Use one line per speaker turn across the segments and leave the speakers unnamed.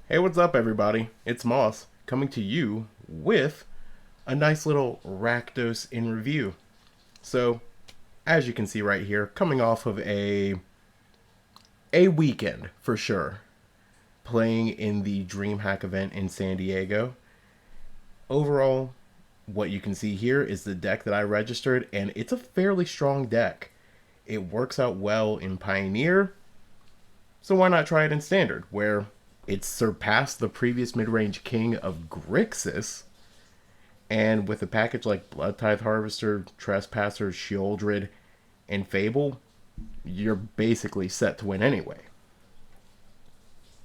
Hey, what's up, everybody? It's Moss coming to you with a nice little Rakdos in review. So, as you can see right here, coming off of a weekend for sure, playing in the DreamHack event in San Diego. Overall, what you can see here is the deck that I registered, and it's a fairly strong deck. It works out well in Pioneer, so why not try it in Standard, where it's surpassed the previous mid-range king of Grixis. And with a package like Blood Tithe Harvester, Trespasser, Shieldred, and Fable, you're basically set to win anyway.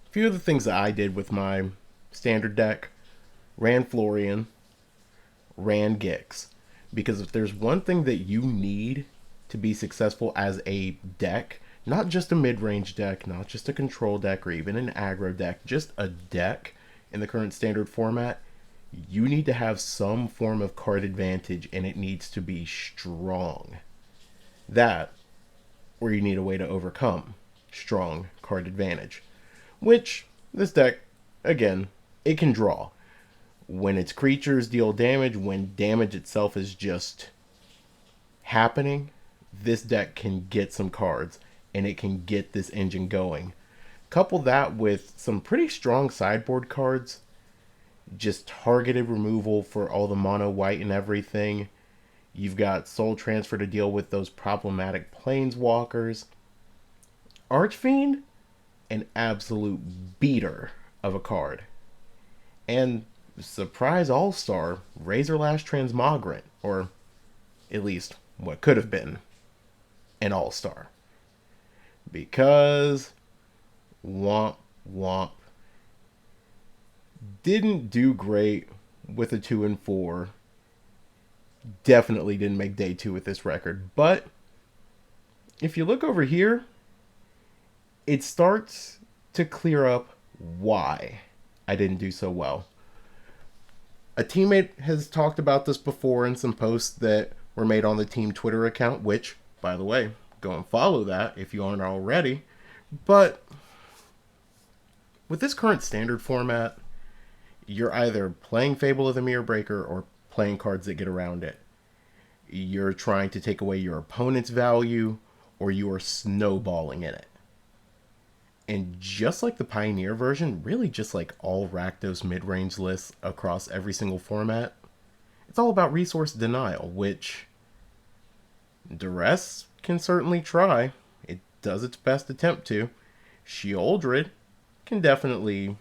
A few of the things that I did with my standard deck: ran Florian, ran Gix. Because if there's one thing that you need to be successful as a deck, not just a mid-range deck, not just a control deck or even an aggro deck, just a deck in the current standard format, you need to have some form of card advantage, and it needs to be strong. That, or you need a way to overcome strong card advantage. Which, this deck, again, it can draw. When its creatures deal damage, when damage itself is just happening, this deck can get some cards, and it can get this engine going. Couple that with some pretty strong sideboard cards, just targeted removal for all the mono white and everything. You've got Soul Transfer to deal with those problematic planeswalkers. Archfiend, an absolute beater of a card. And surprise all-star, Razorlash Transmogrant, or at least what could have been an all-star. Because womp womp didn't do great with a 2 and 4. Definitely didn't make day 2 with this record. But if you look over here, it starts to clear up why I didn't do so well. A teammate has talked about this before in some posts that were made on the team Twitter account, which, by the way, go and follow that if you aren't already. But with this current standard format, you're either playing Fable of the Mirror Breaker or playing cards that get around it. You're trying to take away your opponent's value, or you are snowballing in it. And just like the Pioneer version, really just like all Rakdos mid-range lists across every single format, it's all about resource denial, which Duress can certainly try. It does its best attempt to. Shieldred can definitely,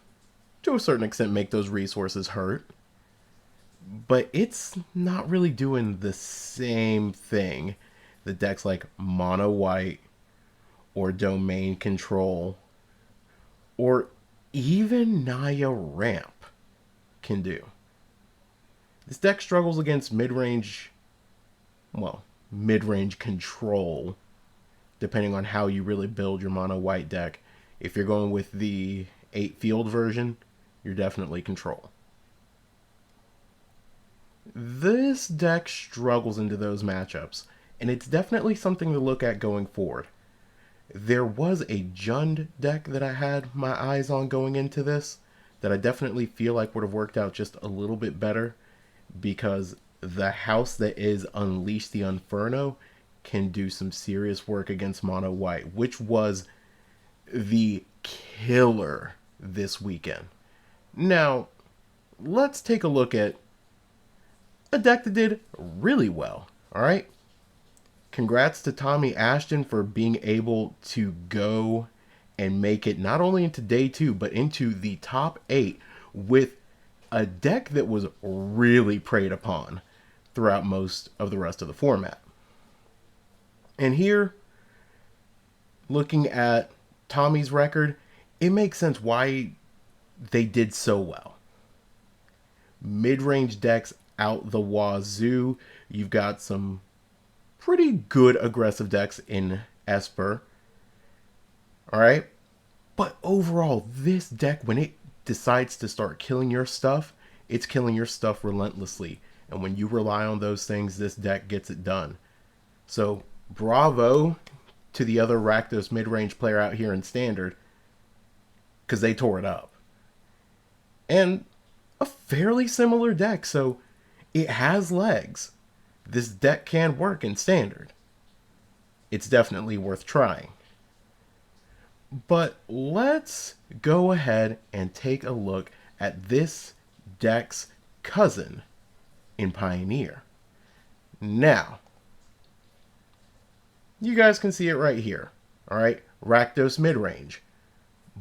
to a certain extent, make those resources hurt. But it's not really doing the same thing that decks like Mono White or Domain Control or even Naya Ramp can do. This deck struggles against mid-range control, depending on how you really build your mono white deck. If you're going with the 8 field version, you're definitely control. This deck struggles into those matchups, and it's definitely something to look at going forward. There was a Jund deck that I had my eyes on going into this that I definitely feel like would have worked out just a little bit better, because the house that is Unleash the Inferno can do some serious work against mono white, which was the killer this weekend. Now, let's take a look at a deck that did really well, alright? Congrats to Tommy Ashton for being able to go and make it not only into day 2, but into the top 8 with a deck that was really preyed upon throughout most of the rest of the format. And here, looking at Tommy's record, it makes sense why they did so well. Mid-range decks out the wazoo. You've got some pretty good aggressive decks in Esper. Alright? But overall, this deck, when it decides to start killing your stuff, it's killing your stuff relentlessly. And when you rely on those things, this deck gets it done. So, bravo to the other Rakdos mid-range player out here in Standard, because they tore it up. and a fairly similar deck, so it has legs. This deck can work in standard. It's definitely worth trying. But let's go ahead and take a look at this deck's cousin in Pioneer. Now, you guys can see it right here. Alright, Rakdos midrange.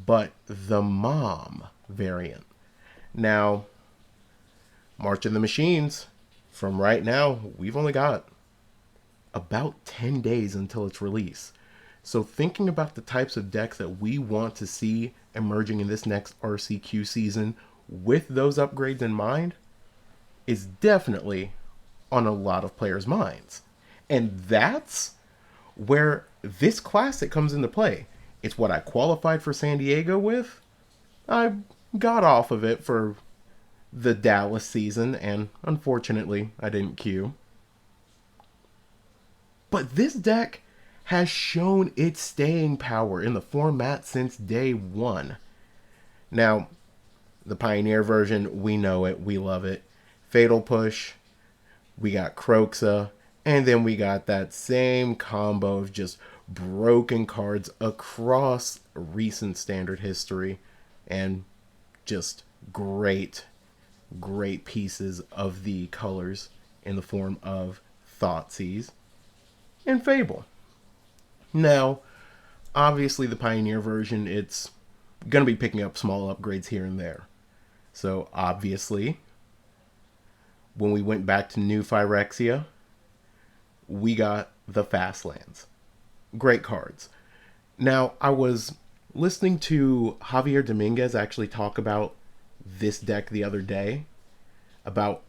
But the mom variant. Now, March of the Machines, from right now, we've only got about 10 days until its release. So thinking about the types of decks that we want to see emerging in this next RCQ season with those upgrades in mind is definitely on a lot of players' minds. And that's where this classic comes into play. It's what I qualified for San Diego with. I got off of it for the Dallas season, and unfortunately, I didn't queue. But this deck has shown its staying power in the format since day one. Now, the Pioneer version, we know it, we love it. Fatal Push, we got Croxa, and then we got that same combo of just broken cards across recent standard history, and just great pieces of the colors in the form of Thoughtseize and Fable. Now, obviously the Pioneer version, it's going to be picking up small upgrades here and there. So obviously, when we went back to New Phyrexia, we got the Fastlands. Great cards. Now, I was listening to Javier Dominguez actually talk about this deck the other day, about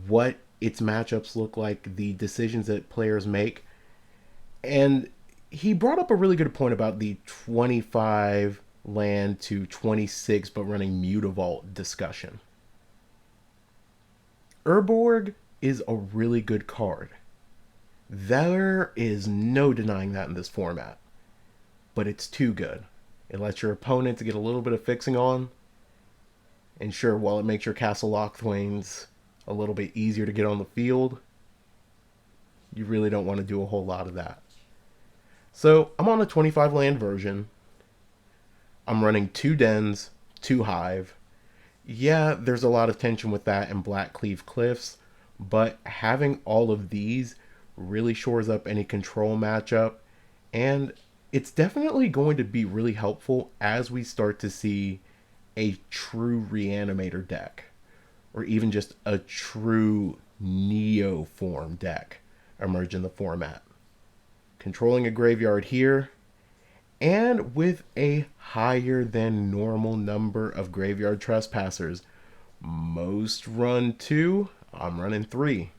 what its matchups look like, the decisions that players make, and he brought up a really good point about the 25 land to 26 but running Mutavault discussion. Urborg is a really good card. There is no denying that in this format. But it's too good. It lets your opponents get a little bit of fixing on. And sure, while it makes your Castle Lochthwains a little bit easier to get on the field, you really don't want to do a whole lot of that. So, I'm on a 25 land version. I'm running 2 Dens, 2 Hive. Yeah, there's a lot of tension with that in Blackcleave Cliffs, but having all of these really shores up any control matchup, and it's definitely going to be really helpful as we start to see a true Reanimator deck, or even just a true Neo form deck emerge in the format. Controlling a graveyard here, and with a higher than normal number of graveyard trespassers. Most run 2, I'm running 3.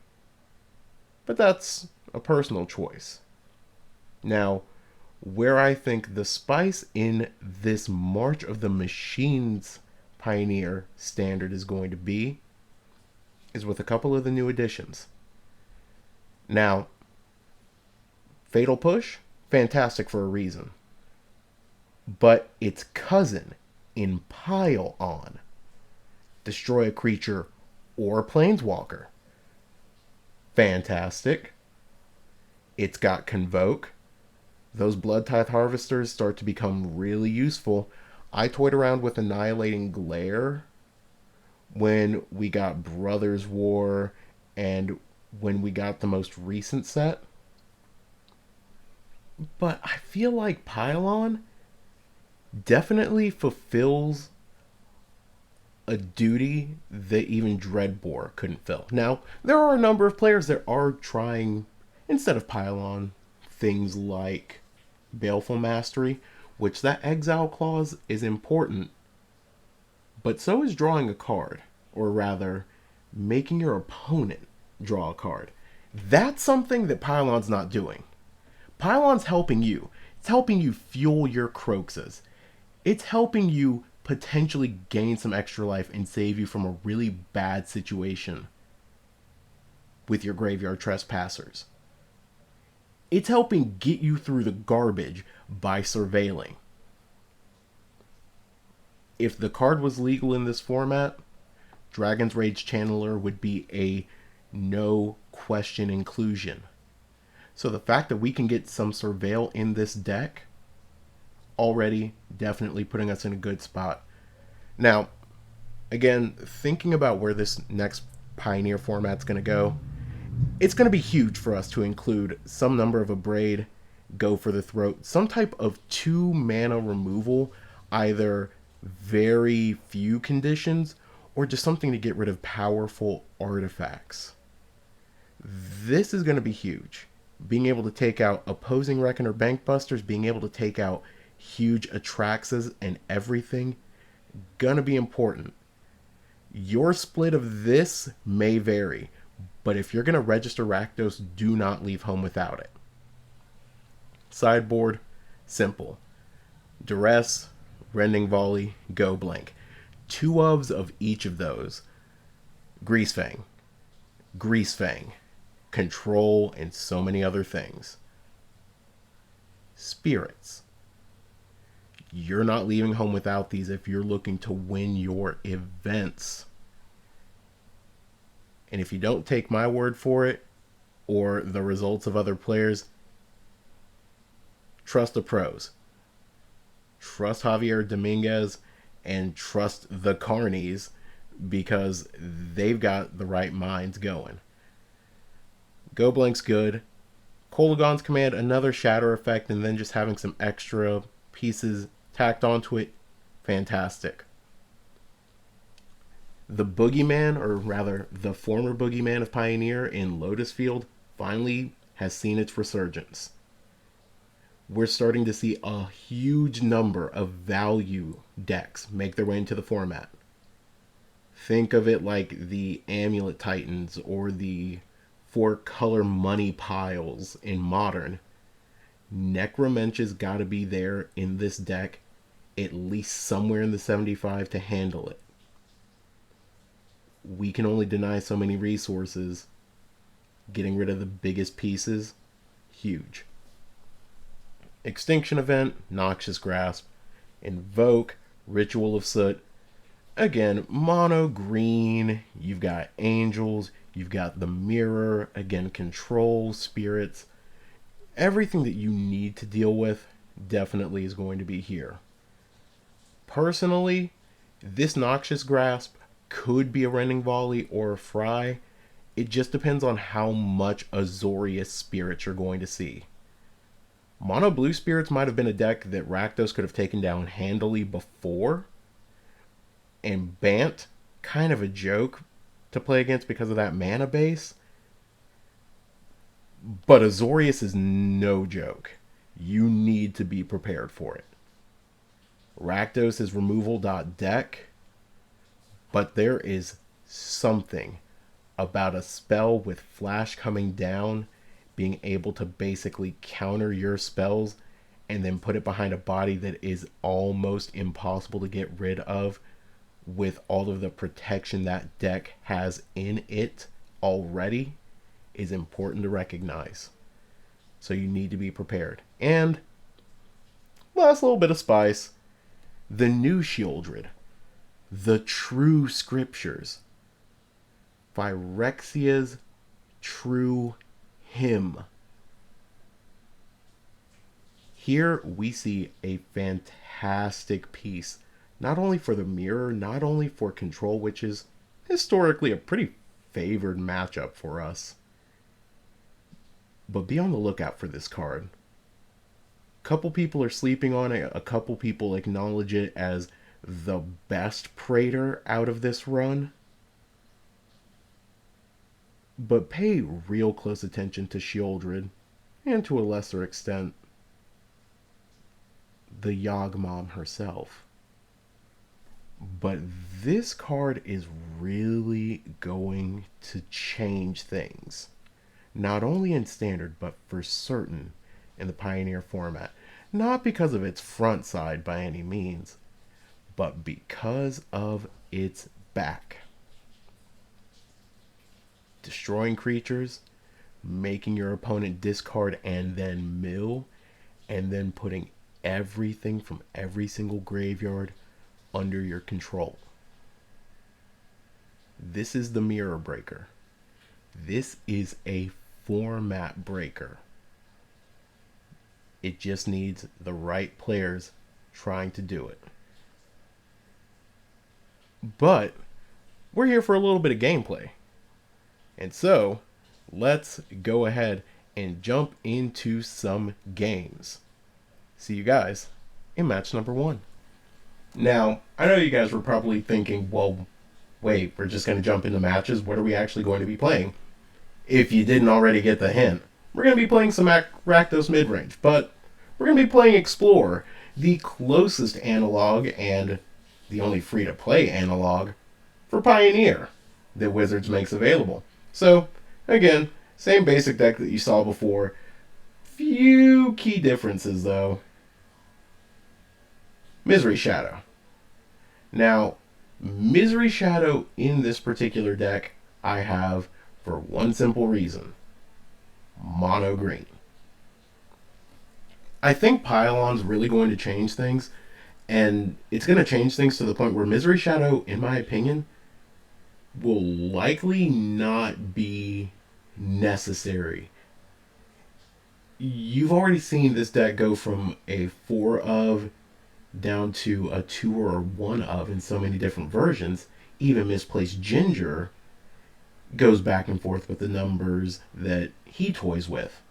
But that's a personal choice. Now, where I think the spice in this March of the Machines Pioneer standard is going to be is with a couple of the new additions. Now, Fatal Push, fantastic for a reason. But its cousin in Pile On, destroy a creature or a planeswalker, fantastic. It's got Convoke. Those Blood Tithe Harvesters start to become really useful. I toyed around with Annihilating Glare when we got Brothers War and when we got the most recent set. But I feel like Pylon definitely fulfills a duty that even Dreadbore couldn't fill. Now, there are a number of players that are trying, instead of Pylon, things like Baleful Mastery, which that exile clause is important, but so is drawing a card, or rather, making your opponent draw a card. That's something that Pylon's not doing. Pylon's helping you. It's helping you fuel your Croxas. It's helping you potentially gain some extra life and save you from a really bad situation with your graveyard trespassers. It's helping get you through the garbage by surveilling. If the card was legal in this format, Dragon's Rage Channeler would be a no question inclusion. So the fact that we can get some Surveil in this deck already definitely putting us in a good spot. Now, again, thinking about where this next Pioneer format's going to go, it's going to be huge for us to include some number of Abrade, Go for the Throat, some type of 2 mana removal, either very few conditions or just something to get rid of powerful artifacts. This is going to be huge. Being able to take out opposing Reckoner Bankbusters, being able to take out huge Atraxas and everything, gonna be important. Your split of this may vary, but if you're gonna register Rakdos, do not leave home without it. Sideboard, simple. Duress, Rending Volley, Go Blink. 2 ofs of each of those. Greasefang, Control, and so many other things. Spirits. You're not leaving home without these if you're looking to win your events. And if you don't take my word for it, or the results of other players, trust the pros. Trust Javier Dominguez and trust the Carnies, because they've got the right minds going. Go Blink's good. Kolaghan's Command, another shatter effect, and then just having some extra pieces tacked onto it, fantastic. The Boogeyman, or rather the former Boogeyman of Pioneer in Lotus Field, finally has seen its resurgence. We're starting to see a huge number of value decks make their way into the format. Think of it like the Amulet Titans or the 4-color money piles in Modern. Necromensch's got to be there in this deck, at least somewhere in the 75 to handle it. We can only deny so many resources. Getting rid of the biggest pieces, huge. Extinction Event, Noxious Grasp. Invoke, Ritual of Soot. Again, mono green, you've got angels, you've got the mirror, again, control, spirits. Everything that you need to deal with definitely is going to be here. Personally, this Noxious Grasp could be a Rending Volley or a Fry. It just depends on how much Azorius spirits you're going to see. Mono blue spirits might have been a deck that Rakdos could have taken down handily before. And Bant, kind of a joke to play against because of that mana base. But Azorius is no joke. You need to be prepared for it. Rakdos is removal.deck, but there is something about a spell with flash coming down, being able to basically counter your spells and then put it behind a body that is almost impossible to get rid of, with all of the protection that deck has in it already, is important to recognize. So you need to be prepared. And last little bit of spice, the new Shieldred, the True Scriptures, Phyrexia's True Hymn. Here we see a fantastic piece, not only for the mirror, not only for control, which is historically a pretty favored matchup for us, but be on the lookout for this card. A couple people are sleeping on it, a couple people acknowledge it as the best Praetor out of this run, but pay real close attention to Shieldred, and to a lesser extent, the Yawgmoth herself. But this card is really going to change things. Not only in Standard, but for certain in the Pioneer format. Not because of its front side by any means, but because of its back. Destroying creatures, making your opponent discard and then mill, and then putting everything from every single graveyard under your control. This is the mirror breaker. This is a format breaker. It just needs the right players trying to do it. But we're here for a little bit of gameplay. And so, let's go ahead and jump into some games. See you guys in match number 1. Now, I know you guys were probably thinking, well, wait, we're just going to jump into matches. What are we actually going to be playing? If you didn't already get the hint, we're going to be playing some Rakdos midrange, but we're going to be playing Explorer, the closest analog and the only free-to-play analog for Pioneer that Wizards makes available. So, again, same basic deck that you saw before. Few key differences, though. Misery Shadow. Now, Misery Shadow in this particular deck I have for one simple reason. Mono green. I think Pylon's really going to change things, and it's going to change things to the point where Misery Shadow, in my opinion, will likely not be necessary. You've already seen this deck go from a 4 of down to a 2 or a 1 of in so many different versions. Even Misplaced Ginger goes back and forth with the numbers that he toys with.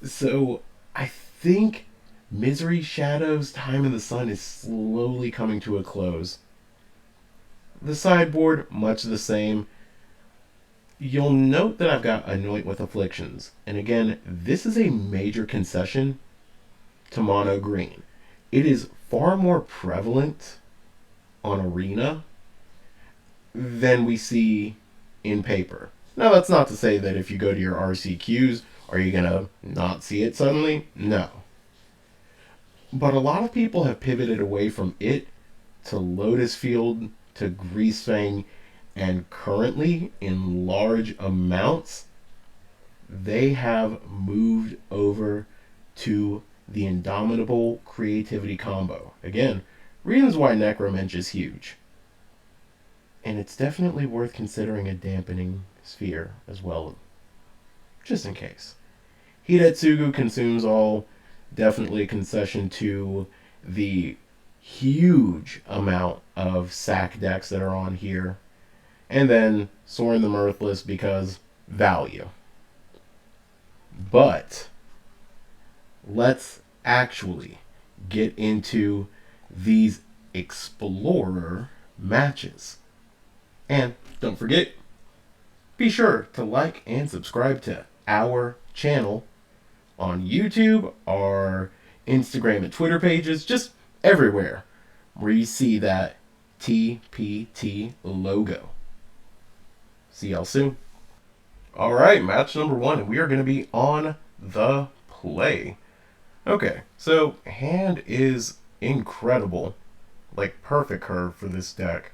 So I think Misery Shadow's time in the sun is slowly coming to a close. The sideboard, much the same. You'll note that I've got Anoint with Afflictions. And again, this is a major concession to mono green. It is far more prevalent on Arena than we see in paper. Now, that's not to say that if you go to your RCQs, are you going to not see it suddenly? No. But a lot of people have pivoted away from it to Lotus Field, to Greasefang, and currently, in large amounts, they have moved over to the Indomitable Creativity combo. Again, reasons why Necromensch is huge. And it's definitely worth considering a dampening sphere as well, just in case. Hidetsugu consumes all, definitely a concession to the huge amount of sack decks that are on here. And then Sorin the Mirthless because value. But let's actually get into these Explorer matches. And don't forget, be sure to like and subscribe to our channel on YouTube, our Instagram and Twitter pages, just everywhere where you see that TPT logo. See y'all soon. Alright, match number 1, and we are going to be on the play. Okay, so hand is incredible. Like, perfect curve for this deck.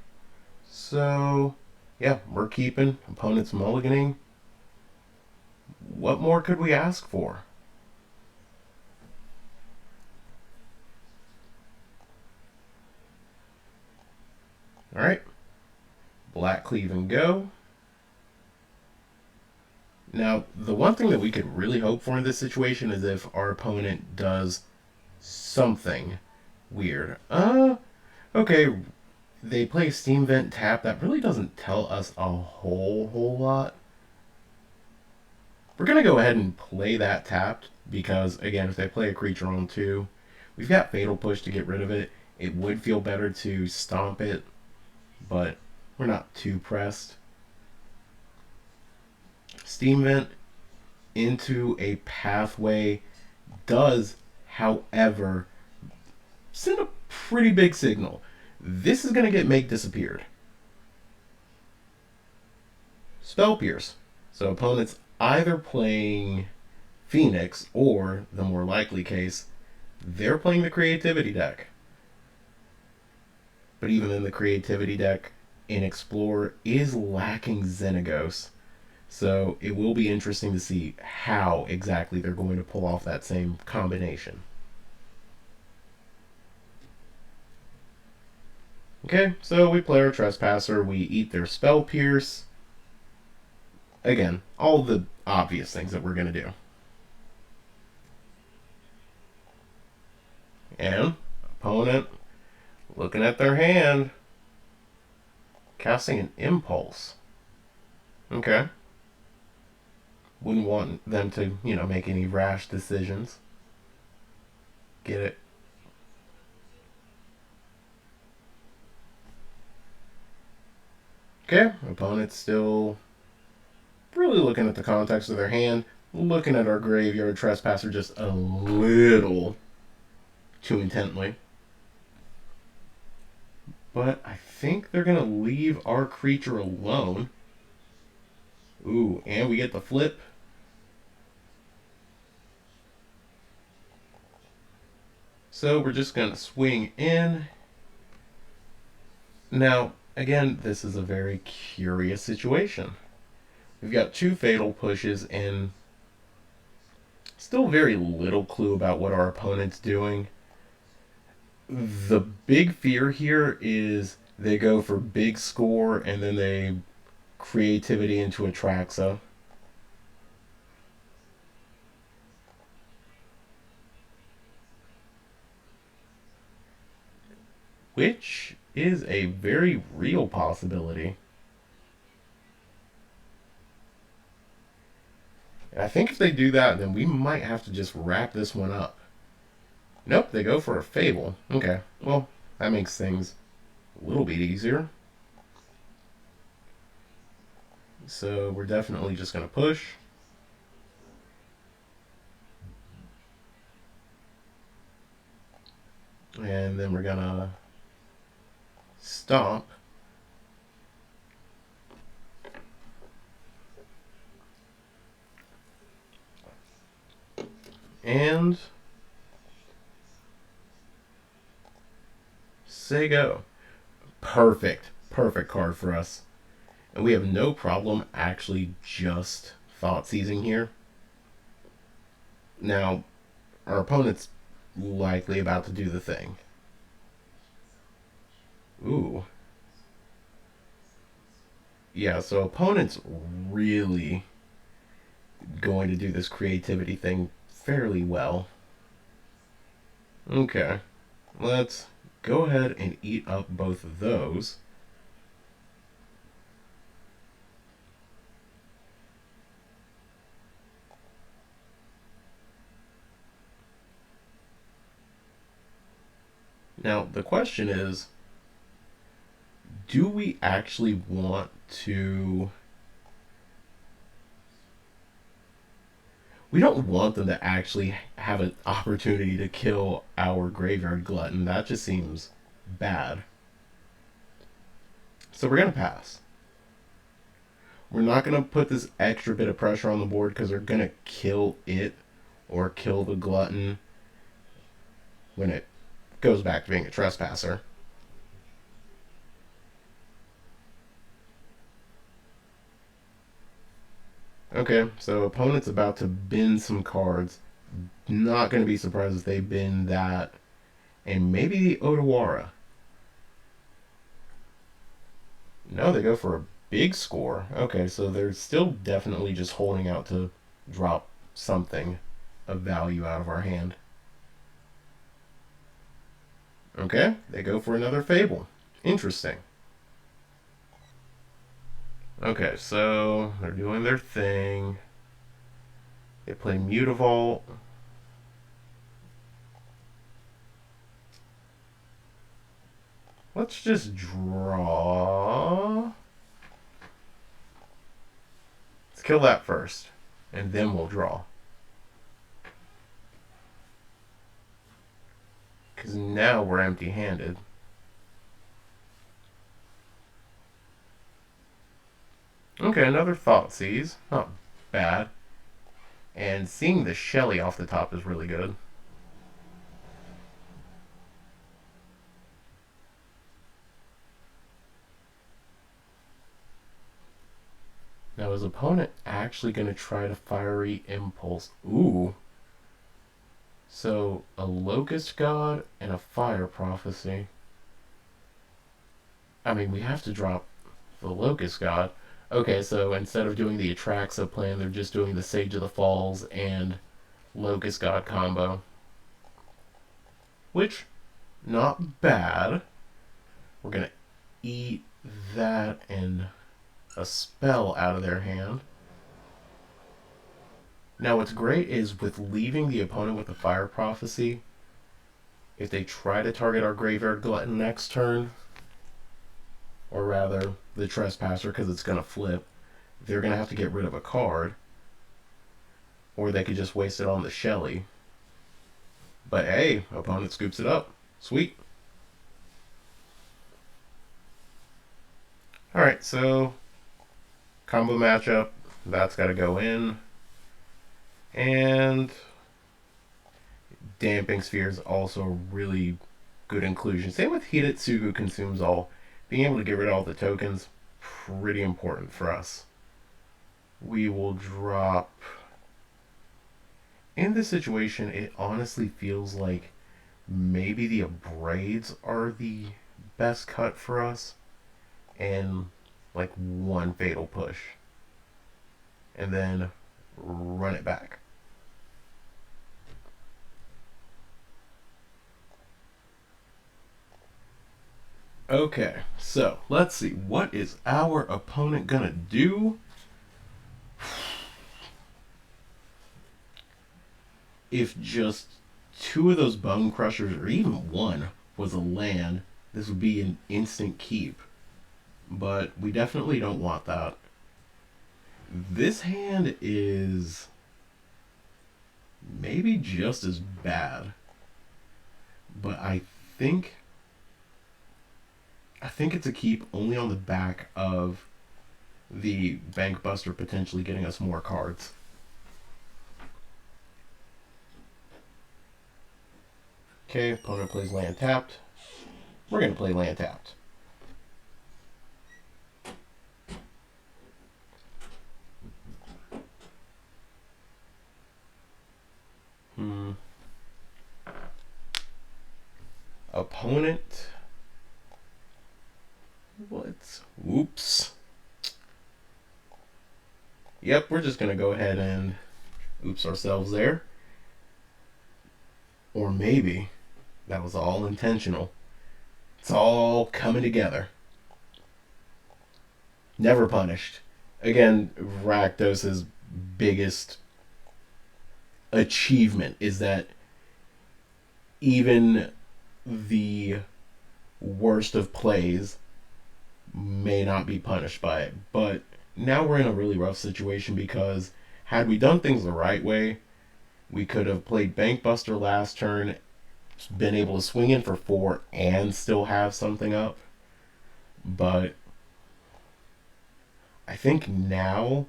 So, yeah, we're keeping. Opponent's mulliganing. What more could we ask for? Alright. Black Cleave and go. Now, the one thing that we could really hope for in this situation is if our opponent does something weird. Okay, they play Steam Vent tap. That really doesn't tell us a whole lot. We're going to go ahead and play that tapped because, again, if they play a creature on 2, we've got Fatal Push to get rid of it. It would feel better to stomp it, but we're not too pressed. Steam Vent into a pathway does, however, send a pretty big signal. This is going to get Make Disappeared. Spell Pierce. So opponents either playing Phoenix or, the more likely case, they're playing the Creativity deck. But even then, the Creativity deck in Explorer is lacking Xenagos. So it will be interesting to see how exactly they're going to pull off that same combination. Okay, so we play our Trespasser, we eat their Spell Pierce. Again, all the obvious things that we're going to do. And opponent looking at their hand, casting an Impulse. Okay. Wouldn't want them to, make any rash decisions. Get it? Okay, opponent's still really looking at the context of their hand, looking at our graveyard Trespasser just a little too intently. But I think they're going to leave our creature alone. Ooh, and we get the flip. So we're just going to swing in. Now, again, this is a very curious situation. We've got 2 fatal pushes and still very little clue about what our opponent's doing. The big fear here is they go for big score and then they creativity into Atraxa. Which is a very real possibility. And I think if they do that, then we might have to just wrap this one up. Nope, they go for a Fable. Okay, well, that makes things a little bit easier. So we're definitely just going to push. And then we're going to stomp. And say go. Perfect. Perfect card for us. And we have no problem actually just thought seizing here. Now, our opponent's likely about to do the thing. Ooh. Yeah, so opponent's really going to do this creativity thing fairly well. Okay. Let's go ahead and eat up both of those. Now, the question is, do we actually want to... We don't want them to actually have an opportunity to kill our Graveyard Glutton. That just seems bad. So we're going to pass. We're not going to put this extra bit of pressure on the board because they're going to kill it or kill the Glutton when it goes back to being a Trespasser. Okay, so opponent's about to bin some cards. Not going to be surprised if they bin that and maybe the Otawara. No, they go for a big score. Okay, so they're still definitely just holding out to drop something of value out of our hand. Okay, they go for another Fable. Interesting. Okay, so they're doing their thing. They play Mutavault. Let's just draw. Let's kill that first, and then we'll draw. Because now we're empty-handed. Okay, another Thoughtseize. Not bad. And seeing the Shelly off the top is really good. Now, is opponent actually going to try to Fiery Impulse? Ooh. So, a Locust God and a Fire Prophecy. I mean, we have to drop the Locust God. Okay, so instead of doing the Atraxa plan, they're just doing the Sage of the Falls and Locust God combo. Which, not bad. We're going to eat that and a spell out of their hand. Now, what's great is with leaving the opponent with a Fire Prophecy, if they try to target our Graveyard Glutton next turn, or rather the Trespasser because it's going to flip, they're going to have to get rid of a card, or they could just waste it on the Shelly. But hey, opponent scoops it up. Sweet. Alright, so combo matchup, that's got to go in. And Damping Sphere is also a really good inclusion. Same with Hidetsugu Consumes All. Being able to get rid of all the tokens, pretty important for us. We will drop... In this situation, it honestly feels like maybe the Abrades are the best cut for us. And like one Fatal Push. And then run it back. Okay, so let's see. What is our opponent gonna do? If just two of those Bone Crushers, or even one, was a land, this would be an instant keep. But we definitely don't want that. This hand is maybe just as bad. But I think it's a keep only on the back of the Bank Buster potentially getting us more cards. Okay, opponent plays land tapped. We're going to play land tapped. Opponent. What? Whoops. Yep, we're just going to go ahead and oops ourselves there. Or maybe that was all intentional. It's all coming together. Never punished. Again, Rakdos' biggest achievement is that even the worst of plays may not be punished by it. But now we're in a really rough situation because had we done things the right way, we could have played Bankbuster last turn, been able to swing in for 4 and still have something up. But I think now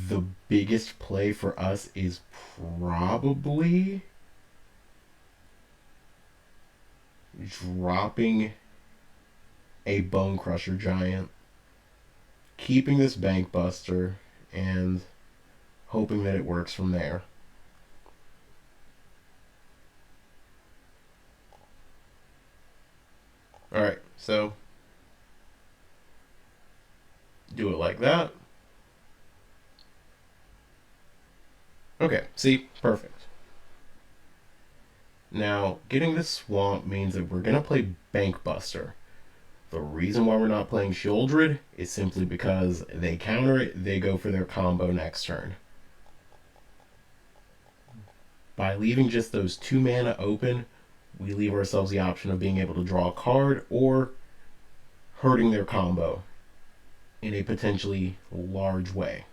the biggest play for us is probably dropping a Bone Crusher Giant, keeping this Bank Buster, and hoping that it works from there. Alright, so do it like that. Okay, see? Perfect. Now, getting this swamp means that we're going to play Bank Buster. The reason why we're not playing Sheoldred is simply because they counter it, they go for their combo next turn. By leaving just those 2 mana open, we leave ourselves the option of being able to draw a card or hurting their combo in a potentially large way.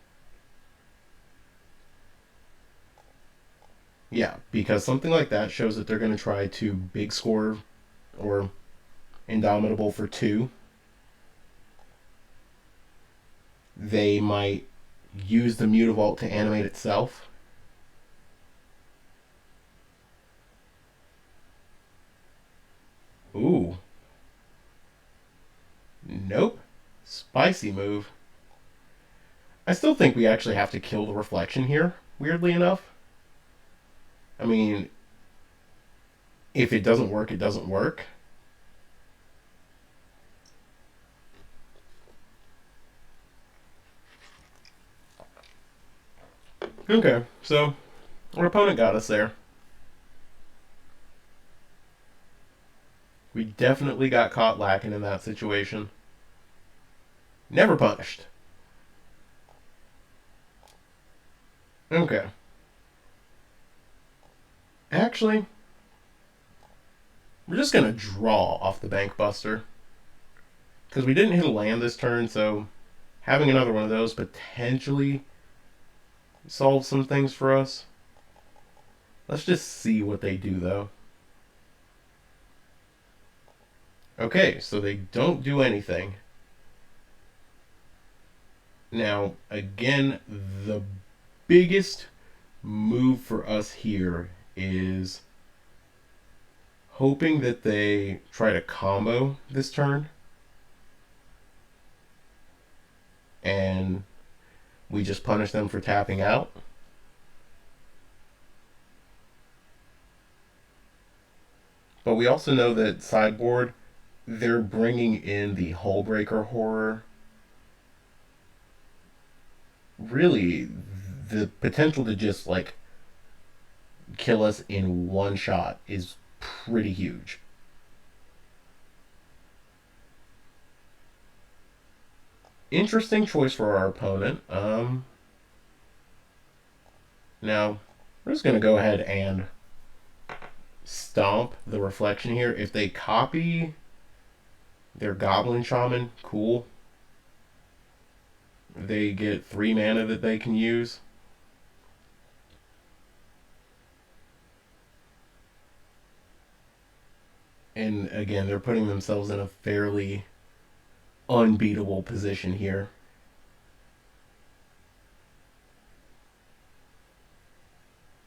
Yeah, because something like that shows that they're going to try to big score or Indomitable for 2. They might use the Mutavault to animate itself. Ooh. Nope. Spicy move. I still think we actually have to kill the reflection here, weirdly enough. I mean, if it doesn't work, it doesn't work. Okay, so our opponent got us there. We definitely got caught lacking in that situation. Never punished. Okay. Actually, we're just gonna draw off the Bank Buster. Because we didn't hit a land this turn, so having another one of those potentially solves some things for us. Let's just see what they do, though. Okay, so they don't do anything. Now, again, the biggest move for us here is hoping that they try to combo this turn. And we just punish them for tapping out. But we also know that sideboard, they're bringing in the Hullbreaker Horror. Really, the potential to just like kill us in one shot is pretty huge. Interesting choice for our opponent. Now, we're just going to go ahead and stomp the reflection here. If they copy their Goblin Shaman, cool. They get 3 mana that they can use. And again, they're putting themselves in a fairly unbeatable position here.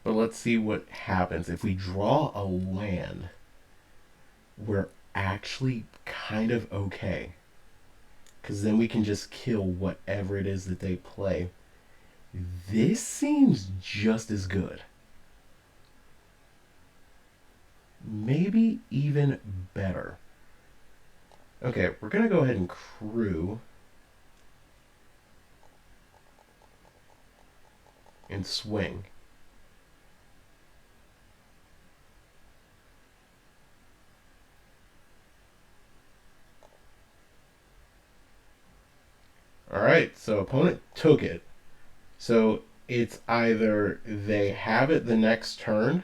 But let's see what happens. If we draw a land, we're actually kind of okay. Because then we can just kill whatever it is that they play. This seems just as good. Maybe even better. Okay, we're going to go ahead and crew. And swing. Alright, so opponent took it. So it's either they have it the next turn,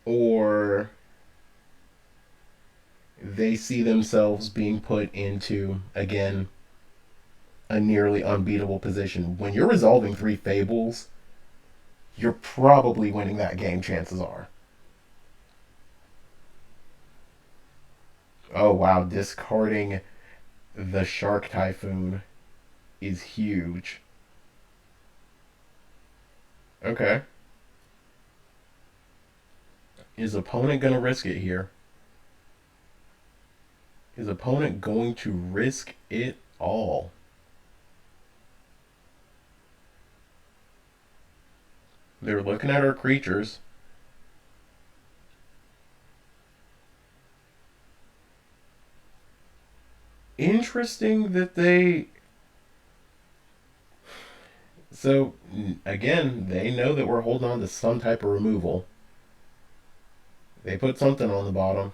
or they see themselves being put into, again, a nearly unbeatable position. When you're resolving 3 Fables, you're probably winning that game, chances are. Oh wow, discarding the Shark Typhoon is huge. Okay. Is opponent going to risk it here? Is opponent going to risk it all? They're looking at our creatures. Interesting that they... So, again, they know that we're holding on to some type of removal. They put something on the bottom.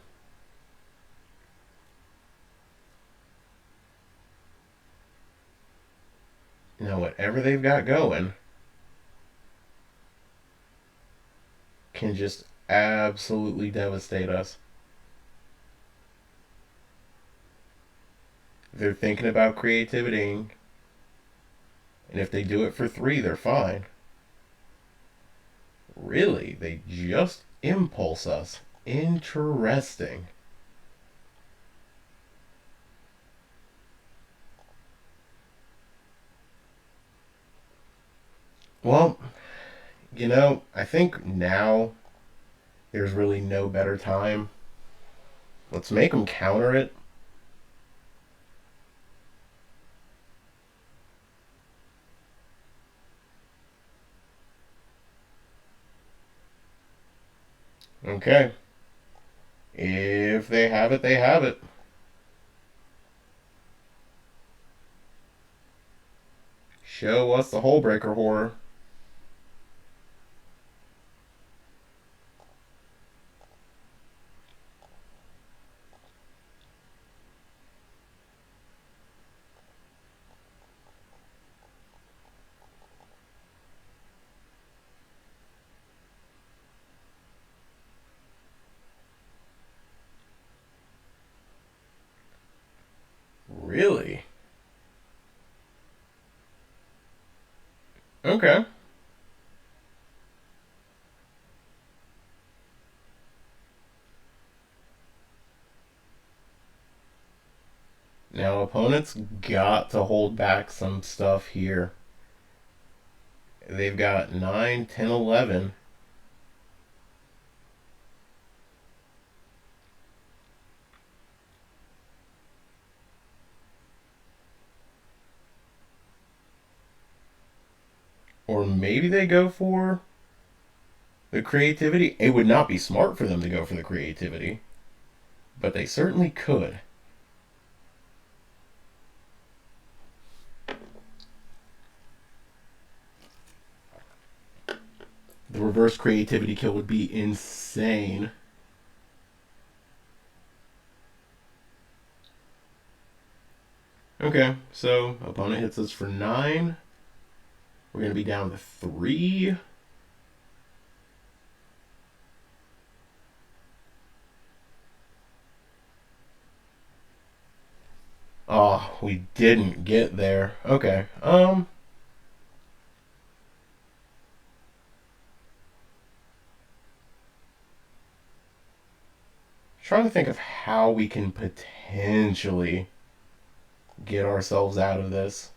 Now, whatever they've got going can just absolutely devastate us. They're thinking about creativity, and if they do it for 3, they're fine. Really? They just impulse us. Interesting. Well, I think now there's really no better time. Let's make them counter it. Okay. If they have it, they have it. Show us the hole breaker horror. Really? Okay. Now opponents got to hold back some stuff here. They've got 9, 10, 11. Or maybe they go for the creativity. It would not be smart for them to go for the creativity, but they certainly could. The reverse creativity kill would be insane. Okay, so opponent hits us for 9. We're going to be down to 3. Oh, we didn't get there. Okay. Trying to think of how we can potentially get ourselves out of this.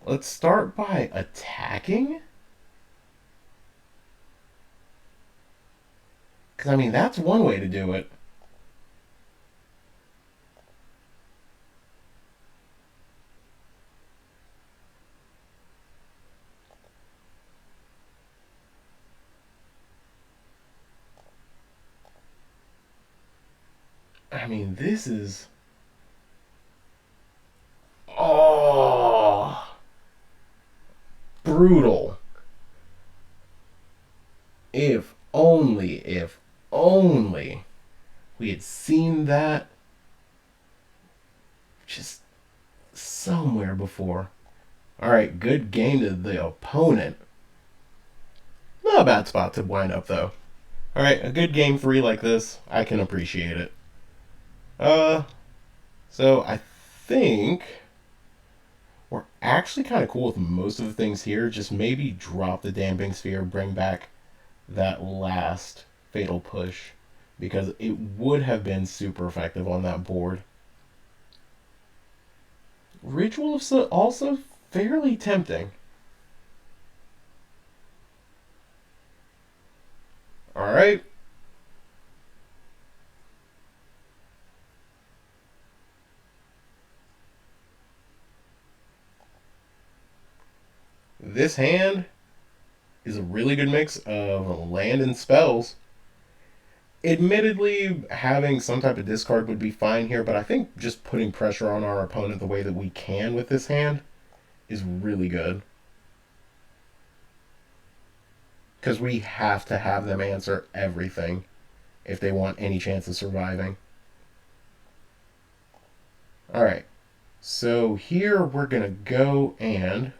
Let's start by attacking. Because, I mean, that's one way to do it. I mean, this is... Oh! Brutal. If only we had seen that just somewhere before. Alright, good game to the opponent. Not a bad spot to wind up, though. Alright, a good game 3 like this, I can appreciate it. So I think we're actually kind of cool with most of the things here. Just maybe drop the damping sphere, bring back that last fatal push, because it would have been super effective on that board. Ritual is also fairly tempting. Alright. This hand is a really good mix of land and spells. Admittedly, having some type of discard would be fine here, but I think just putting pressure on our opponent the way that we can with this hand is really good. Because we have to have them answer everything if they want any chance of surviving. Alright, so here we're going to go and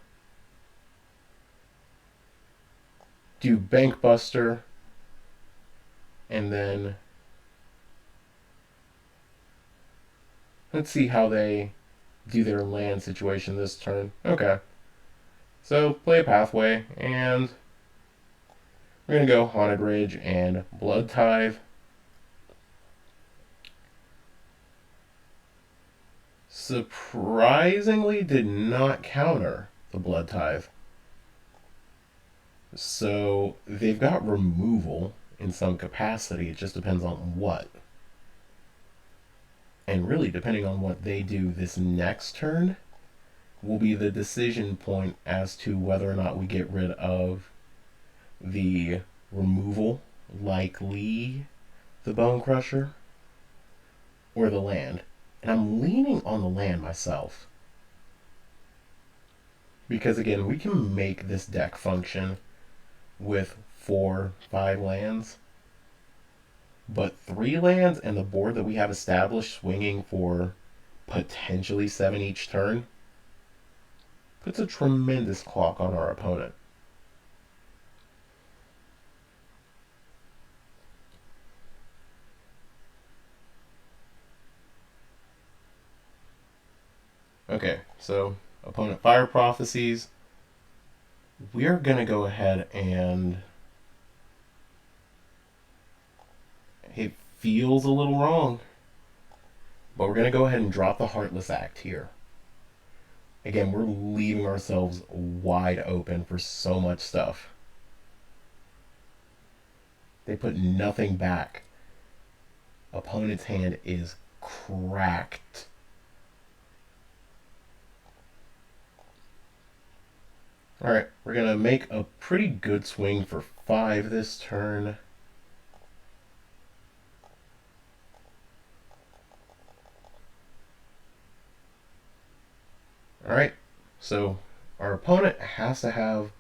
do Bank Buster, and then let's see how they do their land situation this turn. Okay, so play a Pathway, and we're going to go Haunted Ridge and Blood Tithe. Surprisingly did not counter the Blood Tithe. So they've got removal in some capacity. It just depends on what. And really, depending on what they do this next turn, will be the decision point as to whether or not we get rid of the removal, likely the Bone Crusher, or the land. And I'm leaning on the land myself. Because again, we can make this deck function with 4, 5 lands, but 3 lands and the board that we have established swinging for potentially 7 each turn puts a tremendous clock on our opponent. Okay, so opponent fire prophecies. We're going to go ahead and... It feels a little wrong, but we're going to go ahead and drop the Heartless Act here. Again, we're leaving ourselves wide open for so much stuff. They put nothing back. Opponent's hand is cracked. Alright, we're going to make a pretty good swing for 5 this turn. Alright, so our opponent has to have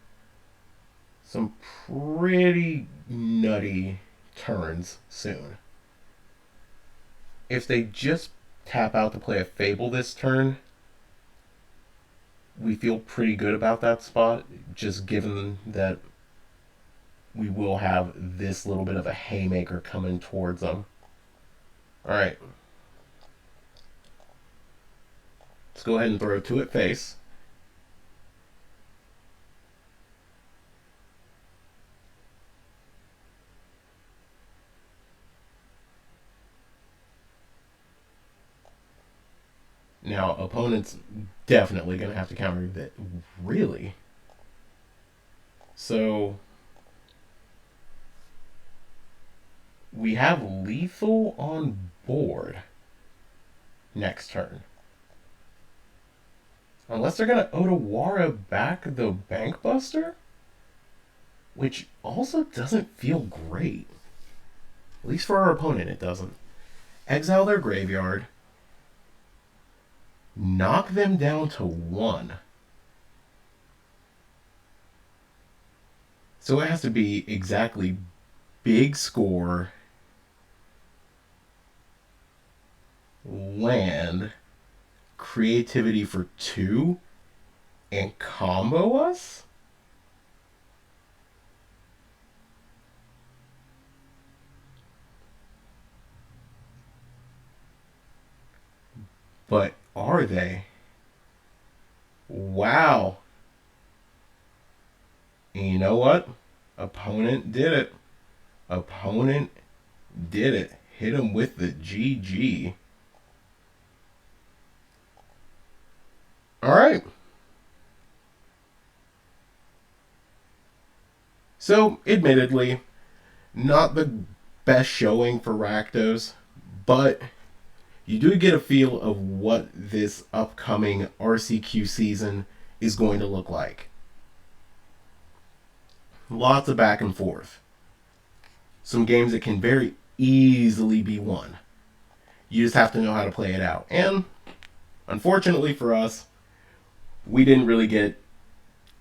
some pretty nutty turns soon. If they just tap out to play a Fable this turn, we feel pretty good about that spot, just given that we will have this little bit of a haymaker coming towards them. Alright. Let's go ahead and throw 2 at face. Now, opponent's definitely going to have to counter that. Really? So, we have lethal on board next turn. Unless they're going to Otawara back the Bankbuster, which also doesn't feel great. At least for our opponent, it doesn't. Exile their graveyard. Knock them down to 1. So it has to be exactly big score, land, creativity for 2, and combo us? But are they? Wow. And you know what? Opponent did it. Opponent did it. Hit him with the GG. Alright. So, admittedly, not the best showing for Rakdos, but you do get a feel of what this upcoming RCQ season is going to look like. Lots of back and forth. Some games that can very easily be won. You just have to know how to play it out. And, unfortunately for us, we didn't really get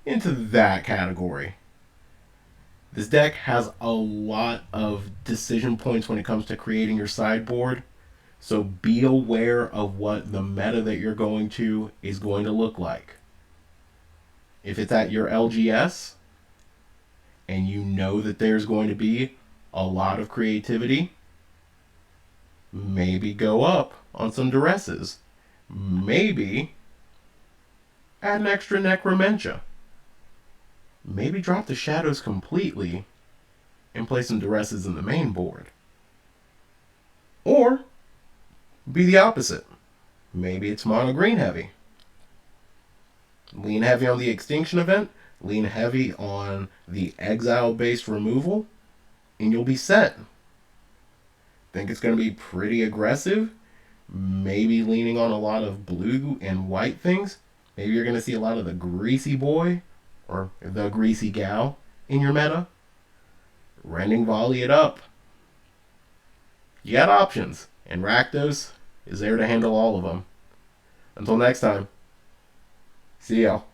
into that category. This deck has a lot of decision points when it comes to creating your sideboard. So be aware of what the meta that you're going to is going to look like. If it's at your LGS and you know that there's going to be a lot of creativity, maybe go up on some duresses. Maybe add an extra Necromentia. Maybe drop the shadows completely and play some duresses in the main board. Or be the opposite. Maybe it's mono green heavy. Lean heavy on the extinction event, lean heavy on the exile based removal, and you'll be set. Think it's going to be pretty aggressive, maybe leaning on a lot of blue and white things. Maybe you're going to see a lot of the greasy boy or the greasy gal in your meta. Rending volley it up. You got options, and Rakdos is there to handle all of them. Until next time, see y'all.